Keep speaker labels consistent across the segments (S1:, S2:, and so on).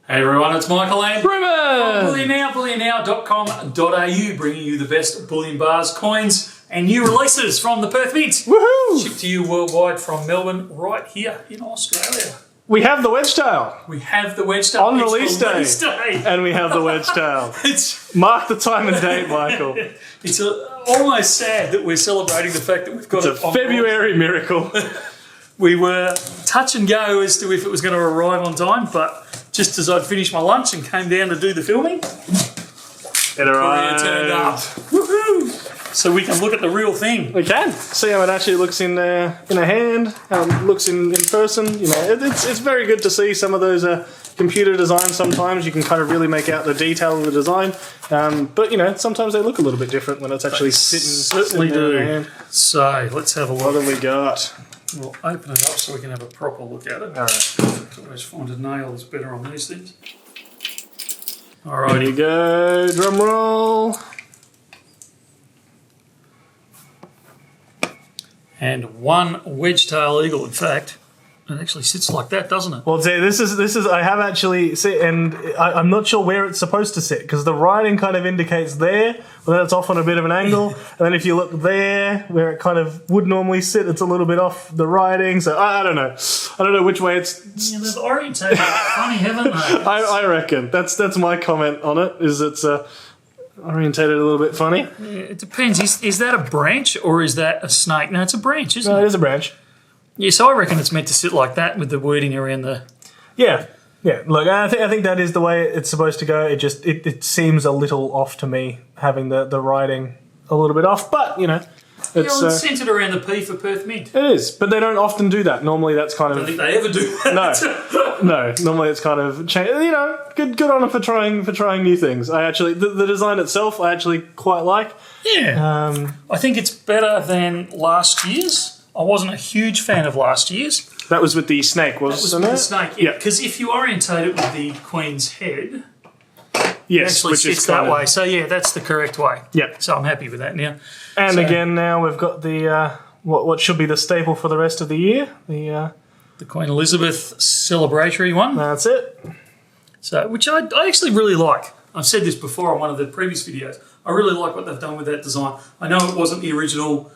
S1: Hey everyone, it's Michael and
S2: Ruben!
S1: Bullion Now, bullionnow.com.au, bringing you the best bullion bars, coins, and new releases from the Perth Mint.
S2: Woohoo!
S1: Shipped to you worldwide from Melbourne, right here in Australia.
S2: We have the Wedge-Tailed.
S1: We have the Wedge-Tailed
S2: On release day. And we have the Wedge-Tailed. Mark the time and date, Michael.
S1: It's almost sad that we're celebrating the fact that we've got
S2: It's a February miracle.
S1: We were touch and go as to if it was going to arrive on time, but just as I'd finished my lunch and came down to do the filming,
S2: It arrived.
S1: turned up. Woohoo! So we can look at the real thing.
S2: We can see how it actually looks in a hand, how it looks in person. You know, it's very good to see some of those computer designs. Sometimes you can kind of really make out the detail of the design, but you know, sometimes they look a little bit different when it's actually sitting in the hand.
S1: So let's have a look.
S2: What have we got?
S1: We'll open it up so we can have a proper look at it.
S2: All right.
S1: I always find a nail is better on these things. All right,
S2: There you go. Drum roll.
S1: and one wedge-tail eagle. In fact, it actually sits like that, doesn't it?
S2: Well, see, this is. I have actually see, and I'm not sure where it's supposed to sit because the writing kind of indicates there, but then it's off on a bit of an angle. And then if you look there, where it kind of would normally sit, it's a little bit off the writing. So I don't know. I don't know which way it's.
S1: Yeah, they've orientated funny, haven't they?
S2: I reckon that's my comment on it. Is it's orientated a little bit funny.
S1: Yeah, it depends. Is that a branch or is that a snake? No, it's a branch, isn't
S2: No,
S1: it?
S2: it is a branch.
S1: Yeah, so I reckon it's meant to sit like that with the wording around the...
S2: Yeah. Look, I think that is the way it's supposed to go. It seems a little off to me, having the writing a little bit off. But you know,
S1: it's centred around the P for Perth Mint.
S2: It is, but they don't often do that. Normally, that's kind of.
S1: I don't think they ever do that.
S2: No. Normally, it's kind of change. You know, good on them for trying new things. I actually the design itself, I actually quite like.
S1: Yeah. I think it's better than last year's. I wasn't a huge fan of last year's.
S2: That was with the snake, wasn't it?
S1: That was with the snake, yeah. Because if you orientate it with the Queen's head,
S2: yes,
S1: it actually
S2: which
S1: sits
S2: is
S1: that way. So yeah, that's the correct way.
S2: Yeah.
S1: So I'm happy with that now.
S2: And again, now we've got the what should be the staple for the rest of the year.
S1: The Queen Elizabeth celebratory one.
S2: That's it.
S1: So, which I actually really like. I've said this before on one of the previous videos. I really like what they've done with that design. I know it wasn't the original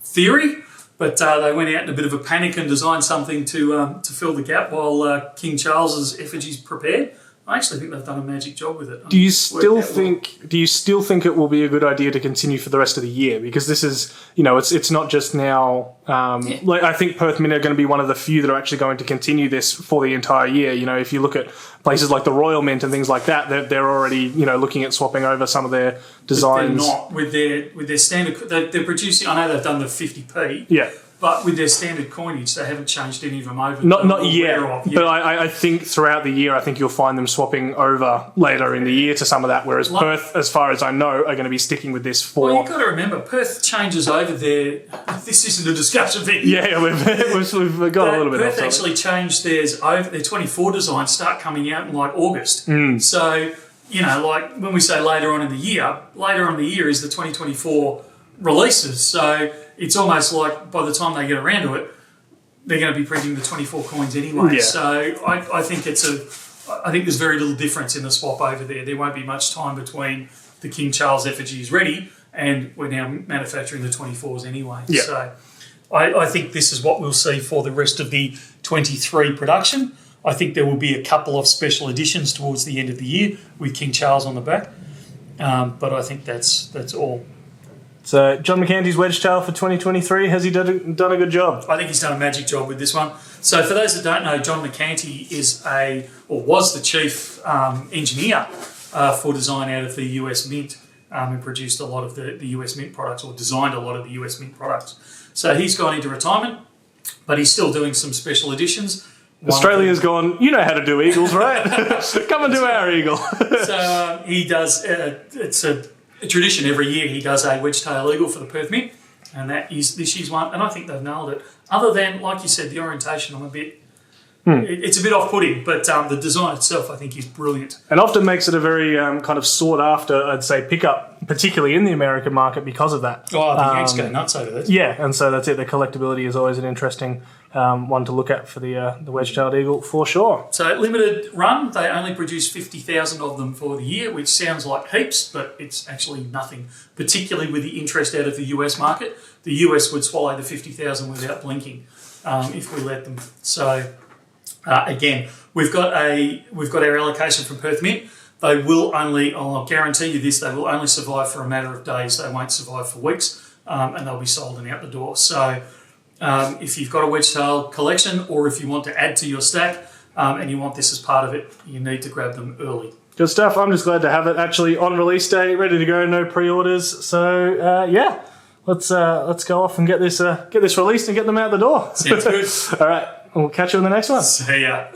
S1: theory, but they went out in a bit of a panic and designed something to fill the gap while King Charles's effigy's prepared. I actually think they've done a magic job with it.
S2: Do you still think it will be a good idea to continue for the rest of the year? Because this is, you know, it's not just now. Like I think Perth Mint are going to be one of the few that are actually going to continue this for the entire year. You know, if you look at places like the Royal Mint and things like that, they're already, you know, looking at swapping over some of their designs.
S1: They're not with their standard. They're producing. I know they've done the 50p.
S2: Yeah.
S1: But with their standard coinage, they haven't changed any of them over.
S2: Not yet. But I think throughout the year, I think you'll find them swapping over later in the year to some of that. Whereas Perth, as far as I know, are going to be sticking with this for.
S1: Well, you've got to remember, Perth changes over their. This isn't a discussion thing.
S2: Yeah, we've got a little bit.
S1: Perth actually changed theirs over. Their 24 designs start coming out in like August. So you know, like when we say later on in the year is the 2024 releases. So it's almost like by the time they get around to it, they're going to be printing the 24 coins anyway. Yeah. So I think I think there's very little difference in the swap over there. There won't be much time between the King Charles effigy is ready and we're now manufacturing the 24s anyway. Yeah. So I think this is what we'll see for the rest of the 23 production. I think there will be a couple of special editions towards the end of the year with King Charles on the back. But I think that's all.
S2: So John McCanty's Wedge-Tailed for 2023, has he done a good job?
S1: I think he's done a magic job with this one. So for those that don't know, John McCanty was the chief engineer for design out of the US Mint and produced a lot of the US Mint products or designed a lot of the US Mint products. So he's gone into retirement, but he's still doing some special editions.
S2: Australia's gone, you know how to do eagles, right? Come and do our eagle.
S1: So he does, it's a tradition every year he does a wedge-tail eagle for the Perth Mint, and that is this year's one, and I think they've nailed it. Other than, like you said, the orientation, I'm a bit It's a bit off-putting, but the design itself, I think, is brilliant.
S2: And often makes it a very kind of sought-after, I'd say, pickup, particularly in the American market because of that.
S1: Oh, the Yanks go nuts over this.
S2: Yeah, and so that's it. The collectability is always an interesting one to look at for the Wedge-Tailed Eagle, for sure.
S1: So limited run, they only produce 50,000 of them for the year, which sounds like heaps, but it's actually nothing, particularly with the interest out of the US market. The US would swallow the 50,000 without blinking if we let them. So... again, we've got our allocation from Perth Mint. They will only, I'll guarantee you this, they will only survive for a matter of days. They won't survive for weeks, and they'll be sold and out the door. So if you've got a Wedge-Tailed collection, or if you want to add to your stack and you want this as part of it, you need to grab them early.
S2: Good stuff. I'm just glad to have it actually on release day, ready to go, no pre-orders. So yeah, let's go off and get this released and get them out the door.
S1: Sounds good.
S2: All right. We'll catch you in the next one.
S1: See ya.